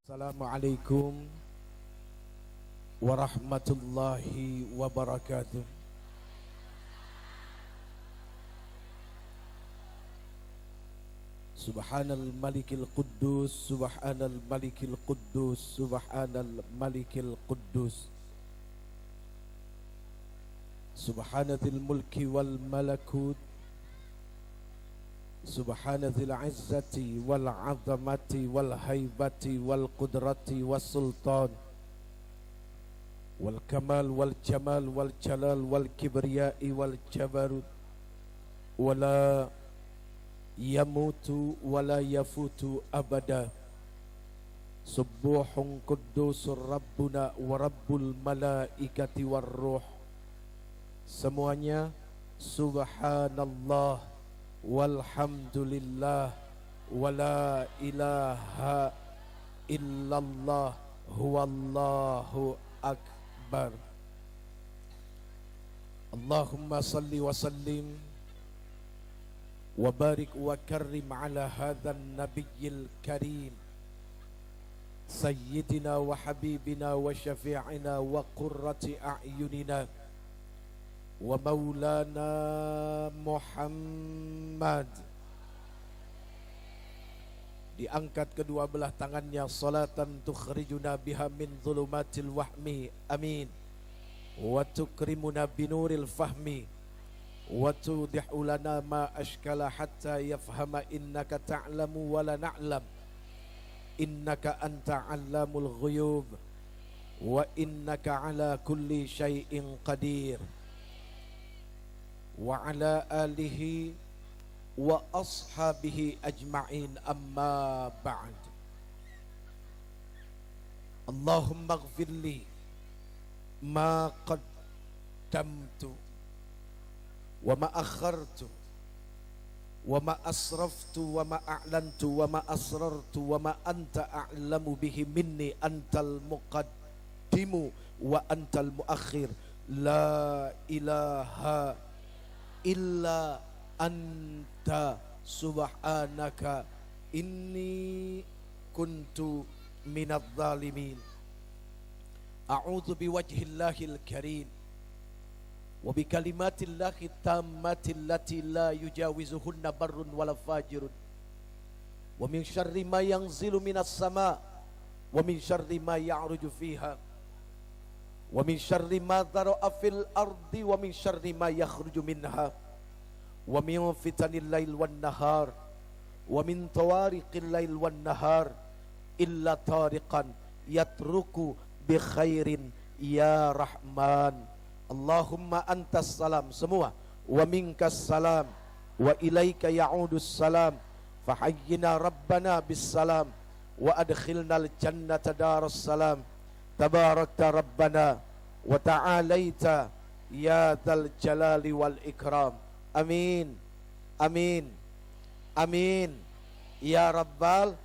Assalamualaikum warahmatullahi wabarakatuh. Subhanal malikil quddus, subhanal malikil quddus, subhanal malikil quddus. Subhanatil mulki wal malakut, subhanatil izzati wal azamati wal haibati wal qudrati was sultan wal kamal wal jamal wal jalal wal kibriyai wal jabarut wala yamutu wala yafutu abada. Subuhun quddusur rabbuna wa rabbul malaikati war ruh. Semuanya subhanallah walhamdulillah wala ilaha illallah huwallahu akbar. Allahumma salli wa sallim wa barik wa karrim ala hadzal nabiyyil karim sayyidina wa habibina wa syafi'ina wa qurrati a'yunina wa maulana Muhammad. Diangkat kedua belah tangannya, salatan tukhrijuna biha min dhulumatil wahmi, amin, wa tukrimuna binuril fahmi, wa tudihu lana ma ashkala hatta yafhama innaka ta'lamu wa la na'lam, innaka anta 'allamul ghuyub wa innaka ala kulli syai'in qadir. Wa ala alihi wa ashabihi ajma'in, amma ba'd. Allahumma ighfirli ma qaddamtu wa ma akhartu wa ma asraftu wa ma a'lantu wa ma asrartu wa ma anta a'lamu bihi minni, antal muqaddimu wa antal muakhir, la ilaha illa anta subhanaka inni kuntu minadh dhalimin. A'udzu biwajhillahil karim wa bikalimatillahi tammati allati la yujawizuhunna barrun wala fajirun, wa min syarri ma yanzilu minas sama wa min syarri ma ya'ruju fiha wa min syarri ma dhara'a fil ardi wa min syarri ma yakhruju minha wa min fitanil lail wan nahar wa min tawariqil lail wan nahar illa tariqan yatruku bi khairin ya rahman. Allahumma antas salam, semua, wa minkas salam wa ilaika ya'udus salam, fahayyina rabbana bis salam wa adkhilnal jannata daras salam. Tabarakta rabbana wa ta'alaita ya dzal jalali wal ikram, amin amin amin ya rabbal.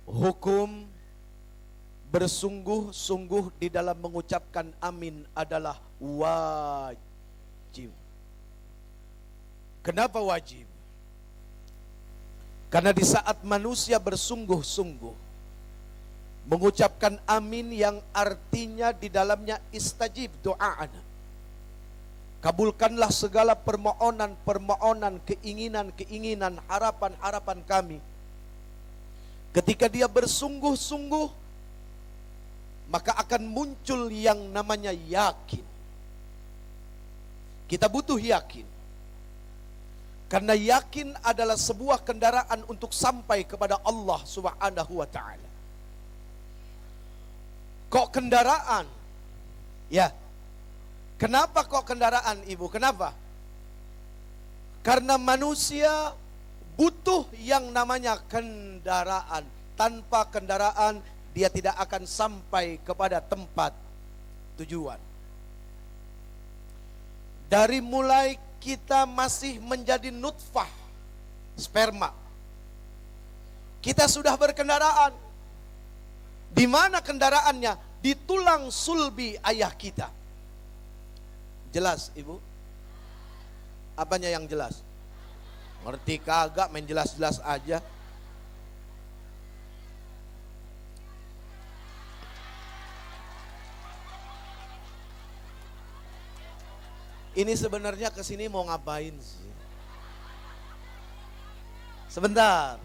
Hukum bersungguh-sungguh di dalam mengucapkan amin adalah wajib. Kenapa wajib? Karena di saat manusia bersungguh-sungguh mengucapkan amin, yang artinya di dalamnya istajib doa'ana, kabulkanlah segala permohonan, keinginan, harapan kami. Ketika dia bersungguh-sungguh, maka akan muncul yang namanya yakin. Kita butuh yakin, karena yakin adalah sebuah kendaraan untuk sampai kepada Allah Subhanahu wa ta'ala. Kok kendaraan? Ya. Kenapa kok kendaraan, Ibu? Kenapa? Karena manusia butuh yang namanya kendaraan. Tanpa kendaraan dia tidak akan sampai kepada tempat tujuan. Dari mulai kita masih menjadi nutfah, sperma, kita sudah berkendaraan. Di mana kendaraannya? Di tulang sulbi ayah kita. Jelas, Ibu? Apanya yang jelas? Ngerti kagak, main jelas-jelas aja. Ini sebenarnya kesini mau ngapain sih? Sebentar,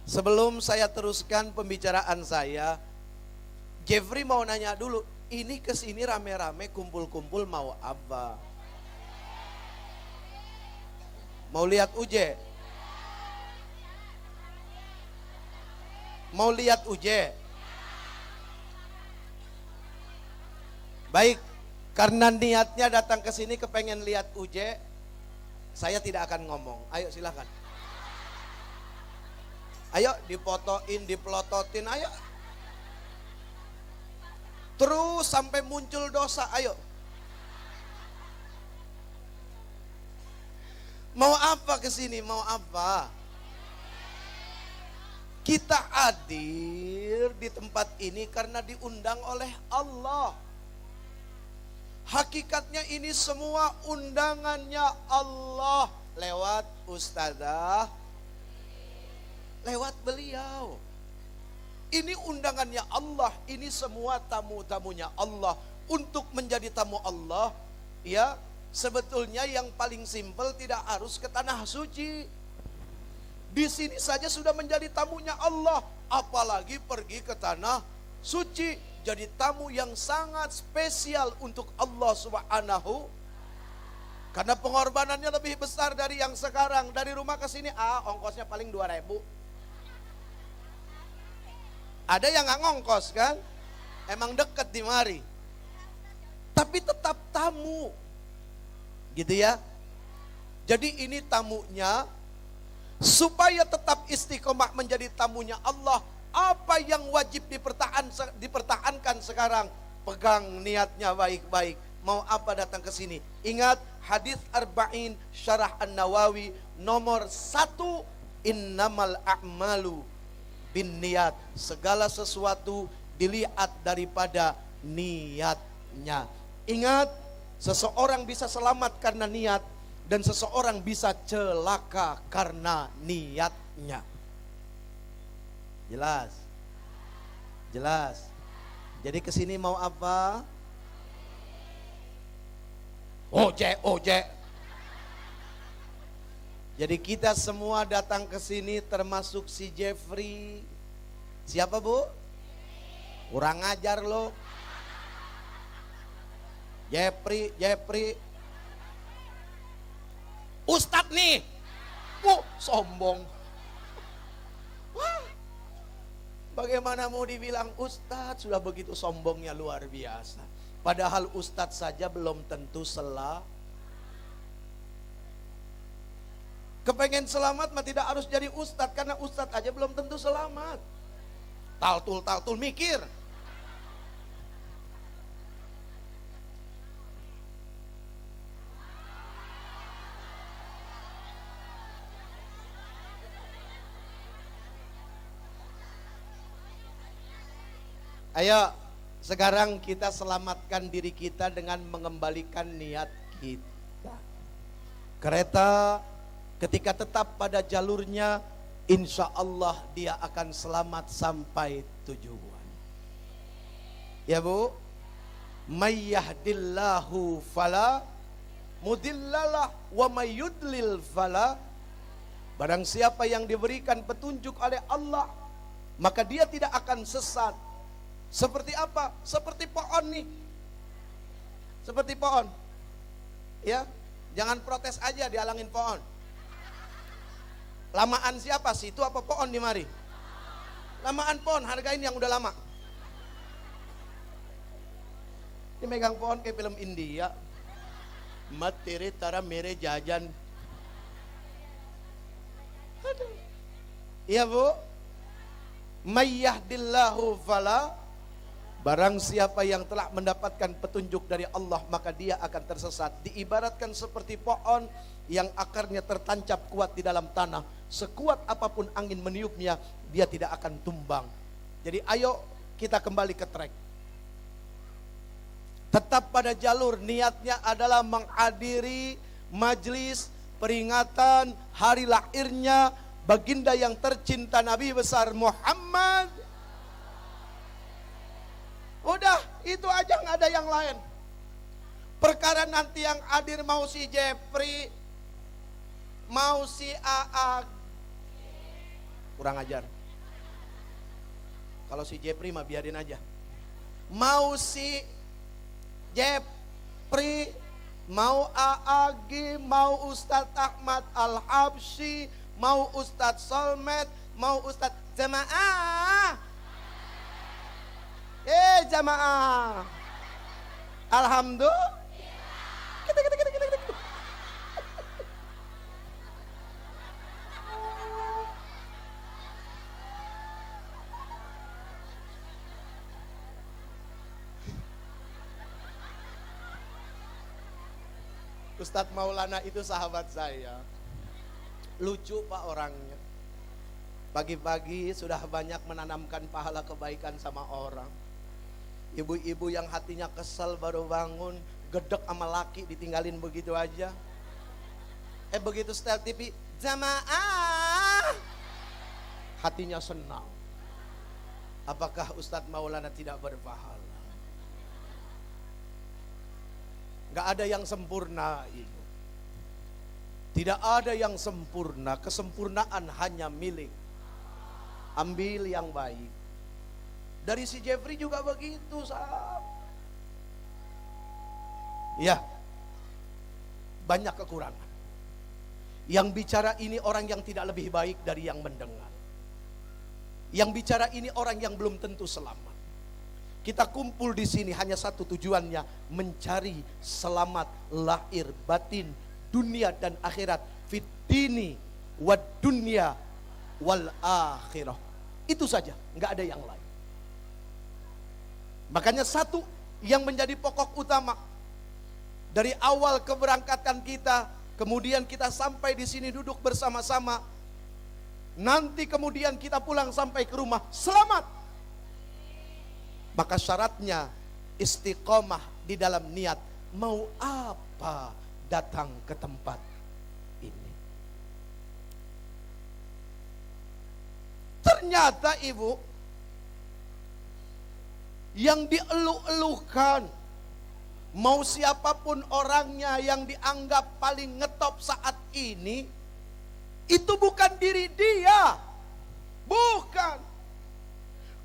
sebelum saya teruskan pembicaraan saya, Jeffrey mau nanya dulu, ini kesini rame-rame kumpul-kumpul mau apa? Mau lihat Uje? Mau lihat Uje? Baik, karena niatnya datang ke sini kepengen lihat Uje, saya tidak akan ngomong. Ayo silakan. Ayo dipotoin, dipelototin, ayo. Terus sampai muncul dosa, ayo. Mau apa ke sini? Mau apa? Kita hadir di tempat ini karena diundang oleh Allah. Hakikatnya ini semua undangannya Allah lewat ustazah, lewat beliau. Ini undangannya Allah, ini semua tamu-tamunya Allah. Untuk menjadi tamu Allah, ya sebetulnya yang paling simpel tidak harus ke tanah suci. Di sini saja sudah menjadi tamunya Allah, apalagi pergi ke tanah suci. Jadi tamu yang sangat spesial untuk Allah Subhanahu. Karena pengorbanannya lebih besar dari yang sekarang. Dari rumah ke sini, ongkosnya paling 2.000. Ada yang nggak ngongkos kan? Emang deket di mari. Tapi tetap tamu. Gitu ya. Jadi ini tamunya. Supaya tetap istiqomah menjadi tamunya Allah. Apa yang wajib dipertahankan sekarang? Pegang niatnya baik-baik. Mau apa datang ke sini? Ingat hadis Arba'in Syarah An-Nawawi nomor 1. Innamal a'malu bin niat. Segala sesuatu dilihat daripada niatnya. Ingat, seseorang bisa selamat karena niat dan seseorang bisa celaka karena niatnya. Jelas? Jelas. Jadi kesini mau apa? Oje. Jadi kita semua datang ke sini termasuk si Jeffrey. Siapa bu? Kurang ajar lo. Jeffrey. Ustadz nih. Sombong. Wah. Bagaimana mau dibilang Ustadz? Sudah begitu sombongnya luar biasa. Padahal Ustadz saja belum tentu kepengen selamat mah tidak harus jadi ustadz, karena ustadz aja belum tentu selamat. Taltul mikir. Ayo, sekarang kita selamatkan diri kita dengan mengembalikan niat kita. Kereta ketika tetap pada jalurnya, insya Allah dia akan selamat sampai tujuan. Ya bu, may yahdillahu fala mudillalah wa may yudlil fala. Barang siapa yang diberikan petunjuk oleh Allah, maka dia tidak akan sesat. Seperti apa? Seperti pohon nih. Seperti pohon. Ya, jangan protes aja dihalangin pohon. Lamaan siapa? Situ apa pohon di mari? Lamaan pohon, hargain yang udah lama. Ini megang pohon kayak film India. Materi tara mere jajan. Aduh. Iya bu. Mayyahdillahu fala. Barang siapa yang telah mendapatkan petunjuk dari Allah, maka dia akan tersesat. Diibaratkan seperti pohon yang akarnya tertancap kuat di dalam tanah. Sekuat apapun angin meniupnya, dia tidak akan tumbang. Jadi ayo kita kembali ke track. Tetap pada jalur, niatnya adalah menghadiri majelis peringatan hari lahirnya baginda yang tercinta Nabi besar Muhammad. Udah, itu aja, nggak ada yang lain. Perkara nanti yang hadir mau si Jeffrey, mau si AA, kurang ajar. Kalau si Jeffrey mah biarin aja. Mau si Jeffrey, mau AAG, mau Ustadz Ahmad Al-Habsyi, mau Ustadz Solmed, mau Ustadz Jamaah. Jamaah. Alhamdulillah. Ustadz Maulana itu sahabat saya. Lucu Pak orangnya. Pagi-pagi sudah banyak menanamkan pahala kebaikan sama orang. Ibu-ibu yang hatinya kesel baru bangun, gedek sama laki ditinggalin begitu aja. Begitu setel TV, jamaah, hatinya senang. Apakah Ustadz Maulana tidak berpahala? Gak ada yang sempurna itu. Tidak ada yang sempurna. Kesempurnaan hanya milik. Ambil yang baik. Dari si Jeffrey juga begitu, sahab. Ya, banyak kekurangan. Yang bicara ini orang yang tidak lebih baik dari yang mendengar. Yang bicara ini orang yang belum tentu selamat. Kita kumpul di sini hanya satu tujuannya, mencari selamat lahir batin, dunia dan akhirat, fit dini wad dunya wal akhirah. Itu saja, nggak ada yang lain. Makanya satu yang menjadi pokok utama dari awal keberangkatan kita, kemudian kita sampai di sini duduk bersama-sama, nanti kemudian kita pulang sampai ke rumah selamat. Maka syaratnya istiqomah di dalam niat. Mau apa datang ke tempat ini? Ternyata ibu, yang dieluh-eluhkan, mau siapapun orangnya yang dianggap paling ngetop saat ini, itu bukan diri dia. Bukan.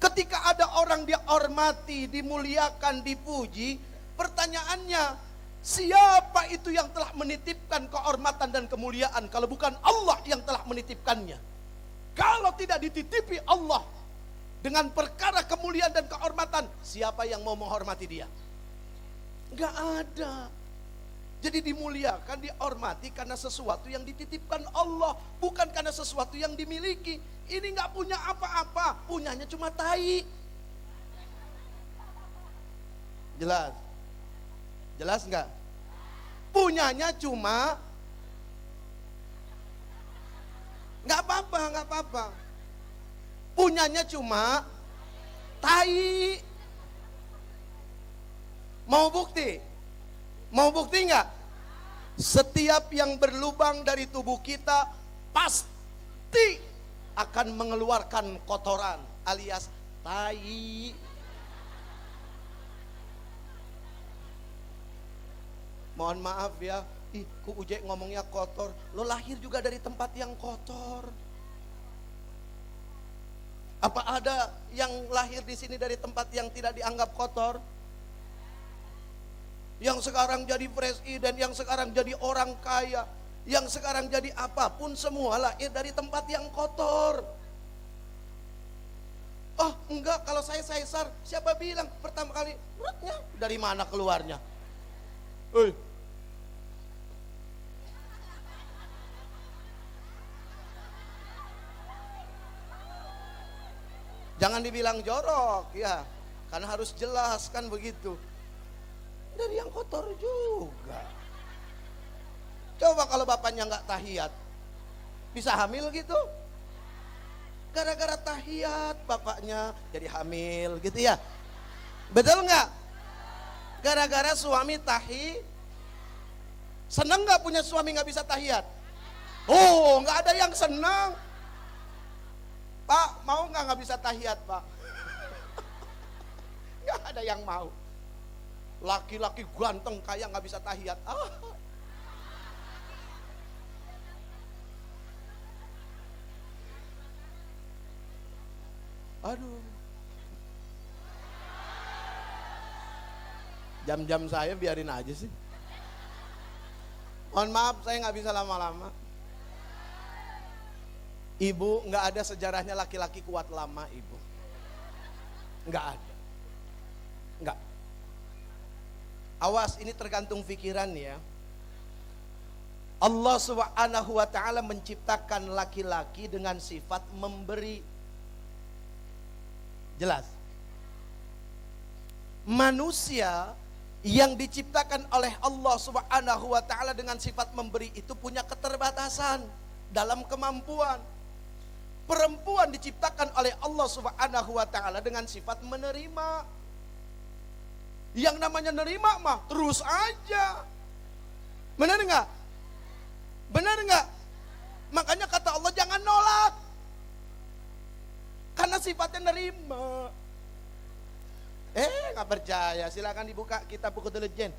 Ketika ada orang dihormati, dimuliakan, dipuji, pertanyaannya, siapa itu yang telah menitipkan kehormatan dan kemuliaan kalau bukan Allah yang telah menitipkannya? Kalau tidak dititipi Allah dengan perkara kemuliaan dan kehormatan, siapa yang mau menghormati dia? Enggak ada. Jadi dimuliakan, dihormati karena sesuatu yang dititipkan Allah, bukan karena sesuatu yang dimiliki. Ini nggak punya apa-apa, punyanya cuma tai. Jelas? Jelas nggak? Punyanya cuma, nggak apa-apa, nggak apa-apa. Punyanya cuma tai. Mau bukti? Mau bukti nggak? Setiap yang berlubang dari tubuh kita pasti akan mengeluarkan kotoran alias tai. Mohon maaf ya, ku Uje ngomongnya kotor. Lo lahir juga dari tempat yang kotor. Apa ada yang lahir di sini dari tempat yang tidak dianggap kotor? Yang sekarang jadi presiden, yang sekarang jadi orang kaya, yang sekarang jadi apapun, semua lahir dari tempat yang kotor. Oh enggak, kalau saya Caesar, siapa bilang pertama kali perutnya dari mana keluarnya? Jangan dibilang jorok ya, karena harus jelas kan begitu. Dari yang kotor juga. Coba kalau bapaknya nggak tahiyat, bisa hamil gitu? Gara-gara tahiyat bapaknya jadi hamil gitu ya? Betul nggak? Gara-gara suami seneng nggak punya suami nggak bisa tahiyat? Oh, nggak ada yang seneng. Pak, mau nggak bisa tahiyat, Pak? Nggak ada yang mau. Laki-laki ganteng kayak nggak bisa tahiyat. Aduh. Jam-jam saya biarin aja sih. Mohon maaf, saya nggak bisa lama-lama. Ibu, nggak ada sejarahnya laki-laki kuat lama, ibu. Nggak ada. Nggak. Awas, ini tergantung pikiran ya. Allah Subhanahu wa ta'ala menciptakan laki-laki dengan sifat memberi. Jelas. Manusia yang diciptakan oleh Allah Subhanahu wa ta'ala dengan sifat memberi itu punya keterbatasan dalam kemampuan. Perempuan diciptakan oleh Allah Subhanahu wa ta'ala dengan sifat menerima. Yang namanya nerima mah terus aja. Benar enggak? Benar enggak? Makanya kata Allah jangan nolak. Karena sifatnya nerima. Nggak percaya, silakan dibuka kitab buku intelijen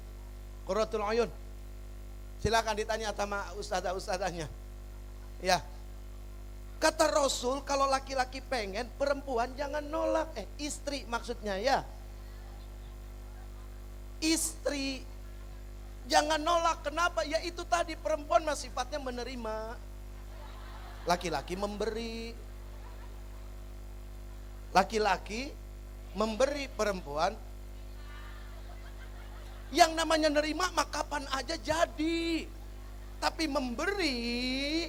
Qurratul Uyun. Silakan ditanya sama ustazah-ustazahnya. Ya. Kata Rasul kalau laki-laki pengen, perempuan jangan nolak. Istri maksudnya ya. Istri jangan nolak. Kenapa? Ya itu tadi, perempuan mah sifatnya menerima. Laki-laki memberi. Laki-laki memberi, perempuan yang namanya nerima mah kapan aja jadi. Tapi memberi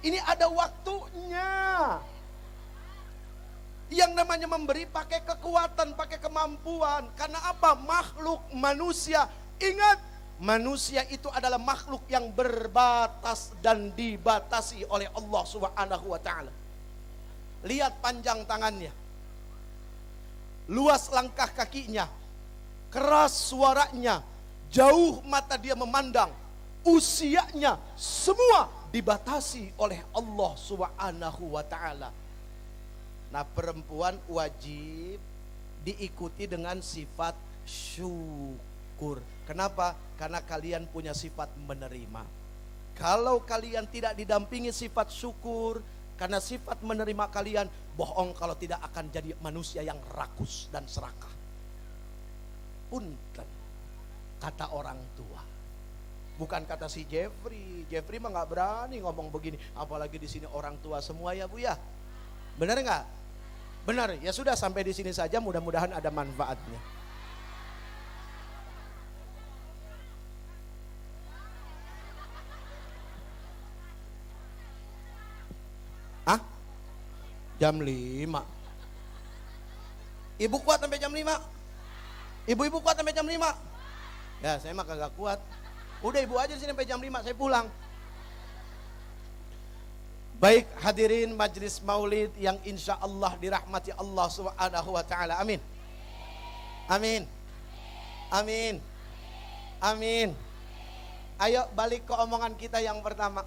ini ada waktunya. Yang namanya memberi pakai kekuatan, pakai kemampuan. Karena apa? Makhluk manusia. Ingat, manusia itu adalah makhluk yang berbatas dan dibatasi oleh Allah Subhanahu wa ta'ala. Lihat panjang tangannya, luas langkah kakinya, keras suaranya, jauh mata dia memandang, usianya semua dibatasi oleh Allah Subhanahu wa ta'ala. Nah, perempuan wajib diikuti dengan sifat syukur. Kenapa? Karena kalian punya sifat menerima. Kalau kalian tidak didampingi sifat syukur, karena sifat menerima kalian, bohong kalau tidak akan jadi manusia yang rakus dan serakah. Punten, kata orang tua. Bukan kata si Jeffrey. Jeffrey mah nggak berani ngomong begini. Apalagi di sini orang tua semua ya Bu ya. Benar nggak? Benar. Ya sudah, sampai di sini saja. Mudah-mudahan ada manfaatnya. Jam 5. Ibu kuat sampai jam 5? Ibu-ibu kuat sampai jam 5? Ya, saya mah kagak kuat. Udah ibu aja di sini sampai jam 5, saya pulang. Baik, hadirin majlis maulid yang insya Allah dirahmati Allah Subhanahu wa ta'ala. Amin. Amin. Amin. Amin. Ayo balik ke omongan kita yang pertama.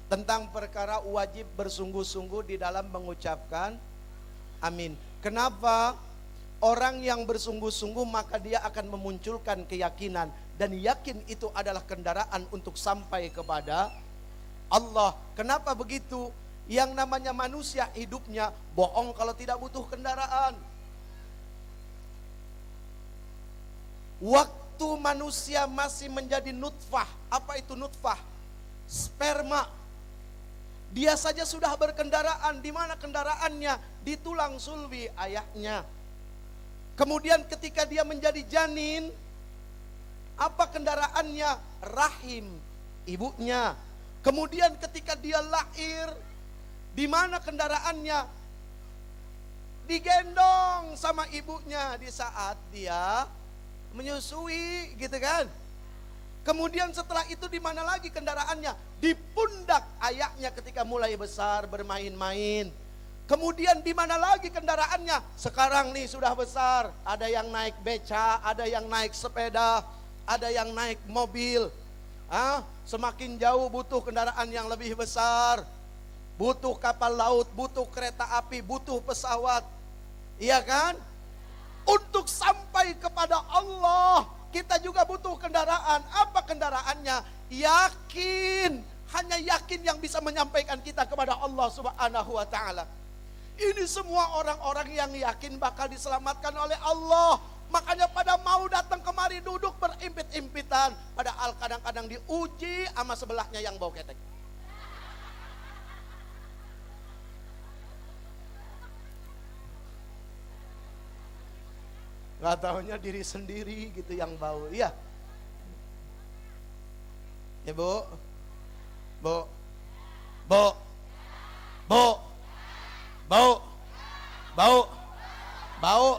Tentang perkara wajib bersungguh-sungguh di dalam mengucapkan amin. Kenapa? Orang yang bersungguh-sungguh maka dia akan memunculkan keyakinan. Dan yakin itu adalah kendaraan untuk sampai kepada Allah. Kenapa begitu? Yang namanya manusia hidupnya bohong kalau tidak butuh kendaraan. Waktu manusia masih menjadi nutfah. Apa itu nutfah? Sperma. Dia saja sudah berkendaraan. Di mana kendaraannya? Di tulang sulbi ayahnya. Kemudian ketika dia menjadi janin, apa kendaraannya? Rahim ibunya. Kemudian ketika dia lahir, di mana kendaraannya? Digendong sama ibunya di saat dia menyusui, gitu kan? Kemudian setelah itu di mana lagi kendaraannya? Di pundak ayahnya ketika mulai besar bermain-main. Kemudian di mana lagi kendaraannya? Sekarang nih sudah besar, ada yang naik beca, ada yang naik sepeda, ada yang naik mobil. Semakin jauh butuh kendaraan yang lebih besar. Butuh kapal laut, butuh kereta api, butuh pesawat. Iya kan? Untuk sampai kepada Allah, kita juga butuh kendaraan. Apa kendaraannya? Yakin. Hanya yakin yang bisa menyampaikan kita kepada Allah Subhanahu wa ta'ala. Ini semua orang-orang yang yakin bakal diselamatkan oleh Allah. Makanya pada mau datang kemari duduk berimpit-impitan. Padahal kadang-kadang diuji sama sebelahnya yang bau ketek. Gak taunya diri sendiri gitu yang bau. Iya. Ya Bu. Bu. Bu. Bu. Bau. Bau. Bau.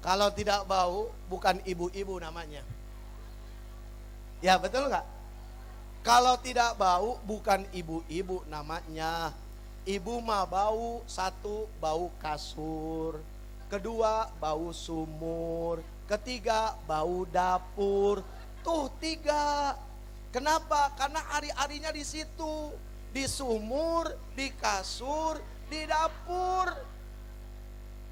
Kalau tidak bau, bukan ibu-ibu namanya. Ya betul nggak? Kalau tidak bau, bukan ibu-ibu namanya. Ibu mah bau, satu bau kasur, kedua bau sumur, ketiga bau dapur. Tuh 3. Kenapa? Karena ari-arinya di situ, di sumur, di kasur, di dapur.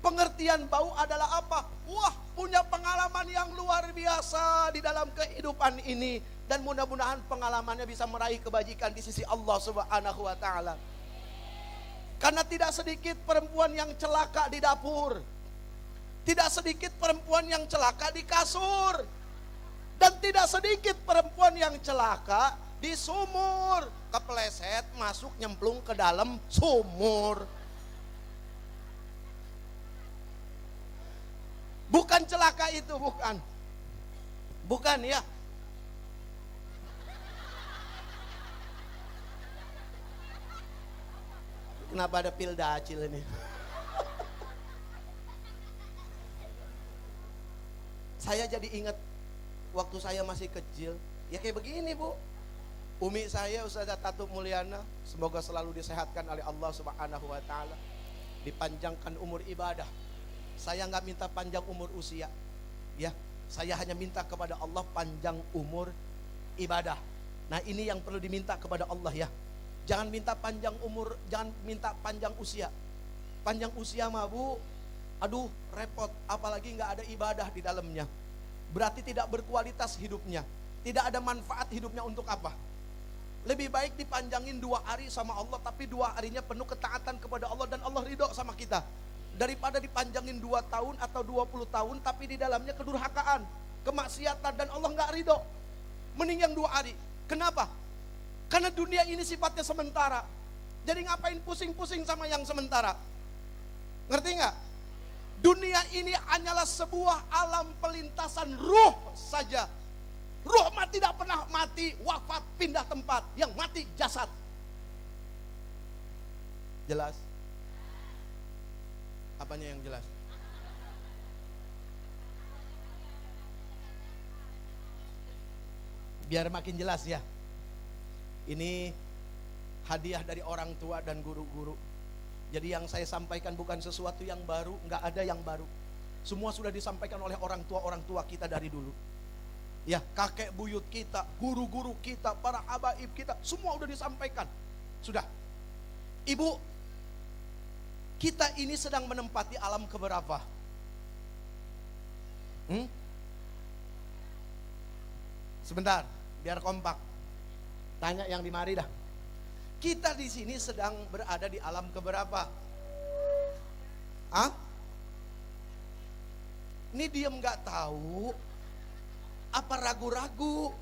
Pengertian bau adalah apa? Wah, punya pengalaman yang luar biasa di dalam kehidupan ini. Dan mudah-mudahan pengalamannya bisa meraih kebajikan di sisi Allah Subhanahu wa ta'ala. Karena tidak sedikit perempuan yang celaka di dapur. Tidak sedikit perempuan yang celaka di kasur. Dan tidak sedikit perempuan yang celaka di sumur. Kepleset masuk nyemplung ke dalam sumur. Bukan celaka itu, bukan. Bukan ya. Kenapa ada pil dacil ini? Saya jadi ingat waktu saya masih kecil. Ya kayak begini Bu. Umi saya Ustazah Tatu Mulyana, semoga selalu disehatkan oleh Allah Subhanahu wa ta'ala. Dipanjangkan umur ibadah. Saya nggak minta panjang umur usia, ya. Saya hanya minta kepada Allah panjang umur ibadah. Nah ini yang perlu diminta kepada Allah ya. Jangan minta panjang umur, jangan minta panjang usia. Panjang usia mah Bu, aduh repot. Apalagi nggak ada ibadah di dalamnya. Berarti tidak berkualitas hidupnya. Tidak ada manfaat hidupnya untuk apa? Lebih baik dipanjangin 2 hari sama Allah, tapi 2 harinya penuh ketaatan kepada Allah dan Allah ridho sama kita. Daripada dipanjangin 2 tahun atau 20 tahun tapi di dalamnya kedurhakaan, kemaksiatan dan Allah nggak ridho. Mending yang 2 hari. Kenapa? Karena dunia ini sifatnya sementara. Jadi ngapain pusing-pusing sama yang sementara? Ngerti nggak? Dunia ini hanyalah sebuah alam pelintasan ruh saja. Ruh mah tidak pernah mati, wafat, pindah tempat. Yang mati jasad. Jelas? Apanya yang jelas? Biar makin jelas ya. Ini hadiah dari orang tua dan guru-guru. Jadi yang saya sampaikan bukan sesuatu yang baru, nggak ada yang baru. Semua sudah disampaikan oleh orang tua kita dari dulu. Ya, kakek buyut kita, guru-guru kita, para habaib kita, semua sudah disampaikan. Sudah. Ibu, kita ini sedang menempati alam keberapa? Sebentar, biar kompak. Tanya yang di mari dah. Kita di sini sedang berada di alam keberapa? Ini diem nggak tahu? Apa ragu-ragu?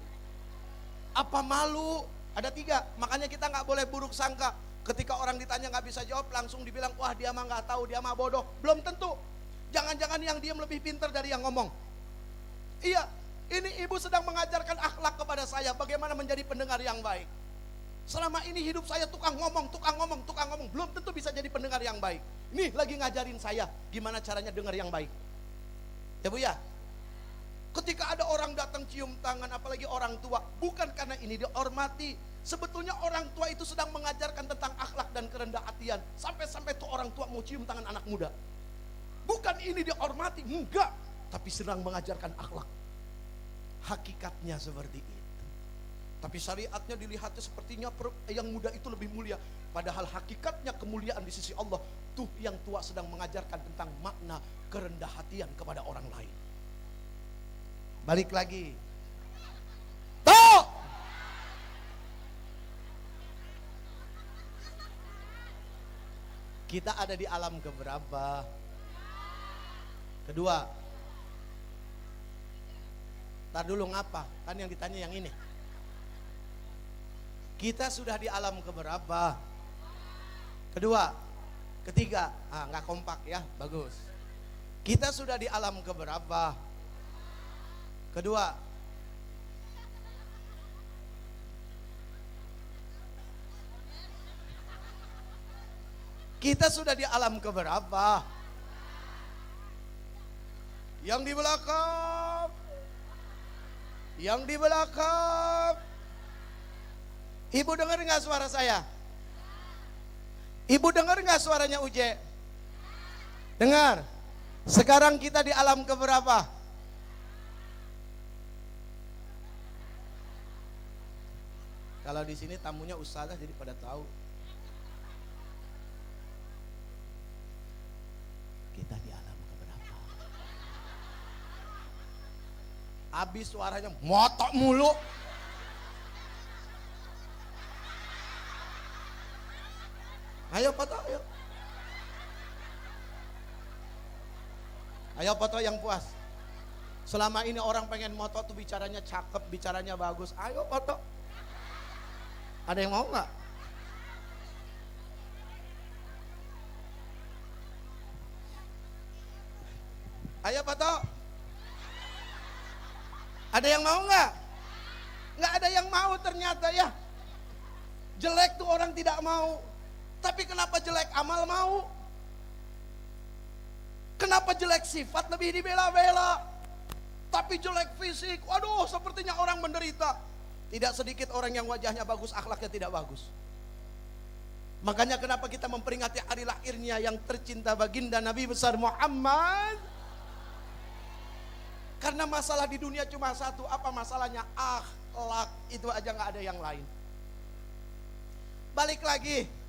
Apa malu? Ada 3. Makanya kita nggak boleh buruk sangka. Ketika orang ditanya nggak bisa jawab, langsung dibilang, wah dia mah nggak tahu, dia mah bodoh. Belum tentu. Jangan-jangan yang diam lebih pintar dari yang ngomong. Iya, ini ibu sedang mengajarkan akhlak kepada saya, bagaimana menjadi pendengar yang baik. Selama ini hidup saya tukang ngomong. Belum tentu bisa jadi pendengar yang baik. Ini lagi ngajarin saya gimana caranya dengar yang baik. Ya Bu ya. Ketika ada orang datang cium tangan, apalagi orang tua, bukan karena ini dihormati. Sebetulnya orang tua itu sedang mengajarkan tentang akhlak dan kerendah hatian. Sampai-sampai tuh orang tua mau cium tangan anak muda. Bukan ini dihormati, enggak. Tapi sedang mengajarkan akhlak. Hakikatnya seperti itu. Tapi syariatnya dilihatnya sepertinya yang muda itu lebih mulia. Padahal hakikatnya kemuliaan di sisi Allah. Tuh yang tua sedang mengajarkan tentang makna kerendah hatian kepada orang lain. Balik lagi. Tuh! Kita ada di alam keberapa? Kedua. Ntar dulu ngapa? Kan yang ditanya yang ini. Kita sudah di alam keberapa? Kedua. Ketiga, nggak kompak ya, bagus. Kita sudah di alam keberapa? Kedua. Kita sudah di alam keberapa? Yang di belakang. Yang di belakang. Ibu dengar nggak suara saya? Ibu dengar nggak suaranya Uje? Dengar. Sekarang kita di alam keberapa? Kalau di sini tamunya ustazah jadi pada tahu. Kita di alam keberapa? Habis suaranya motok mulu. Ayo foto, ayo. Ayo foto yang puas. Selama ini orang pengen moto tuh bicaranya cakep, bicaranya bagus. Ayo foto. Ada yang mau nggak? Ayo foto. Ada yang mau nggak? Nggak ada yang mau ternyata ya. Jelek tuh orang tidak mau. Tapi kenapa jelek amal mau? Kenapa jelek sifat lebih dibela-bela? Tapi jelek fisik, waduh sepertinya orang menderita. Tidak sedikit orang yang wajahnya bagus, akhlaknya tidak bagus. Makanya kenapa kita memperingati hari lahirnya yang tercinta baginda Nabi besar Muhammad? Karena masalah di dunia cuma satu, apa masalahnya? Akhlak, itu aja gak ada yang lain. Balik lagi.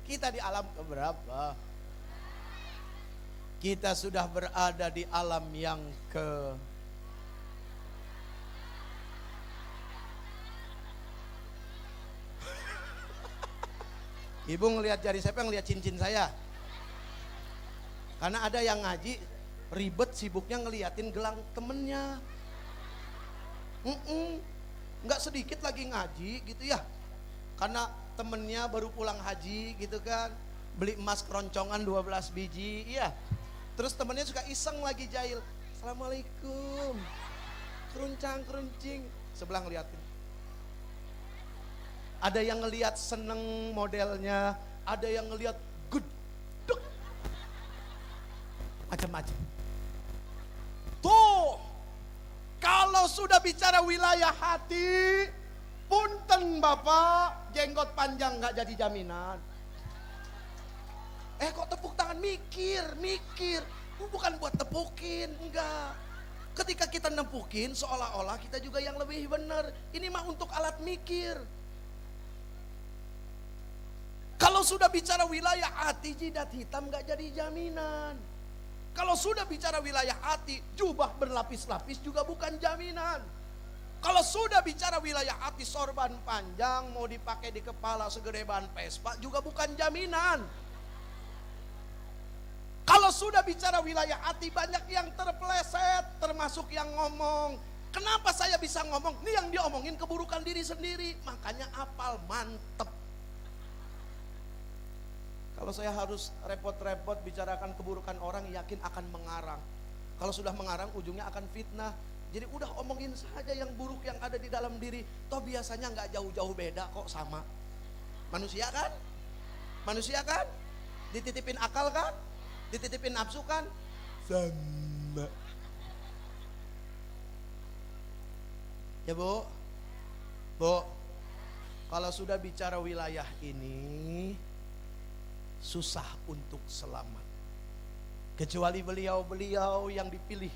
Kita di alam keberapa? Kita sudah berada di alam yang ke Ibu ngelihat jari saya, ngelihat cincin saya. Karena ada yang ngaji ribet sibuknya ngeliatin gelang temennya. Nggak sedikit lagi ngaji gitu ya. Karena temennya baru pulang haji gitu kan, beli emas keroncongan 12 biji, iya. Terus temennya suka iseng lagi jahil, assalamualaikum, keruncang-keruncing, sebelah ngeliatin. Ada yang ngeliat seneng modelnya, ada yang ngeliat gedek, macam-macam. Tuh, kalau sudah bicara wilayah hati, punten Bapak, jenggot panjang gak jadi jaminan. Kok tepuk tangan? Mikir. Bukan buat tepukin, enggak. Ketika kita nempukin seolah-olah kita juga yang lebih benar. Ini mah untuk alat mikir. Kalau sudah bicara wilayah hati, jidat hitam gak jadi jaminan. Kalau sudah bicara wilayah hati, jubah berlapis-lapis juga bukan jaminan. Kalau sudah bicara wilayah hati, sorban panjang mau dipakai di kepala segede ban Vespa juga bukan jaminan. Kalau sudah bicara wilayah hati, banyak yang terpeleset, termasuk yang ngomong. Kenapa saya bisa ngomong? Ini yang diomongin keburukan diri sendiri, makanya apal, mantep. Kalau saya harus repot-repot bicarakan keburukan orang, yakin akan mengarang. Kalau sudah mengarang, ujungnya akan fitnah. Jadi udah omongin saja yang buruk yang ada di dalam diri. Toh biasanya nggak jauh-jauh beda kok, sama. Manusia kan? Manusia kan? Dititipin akal kan? Dititipin nafsu kan? Sama. Ya Bu? Bu, kalau sudah bicara wilayah ini, susah untuk selamat. Kecuali beliau-beliau yang dipilih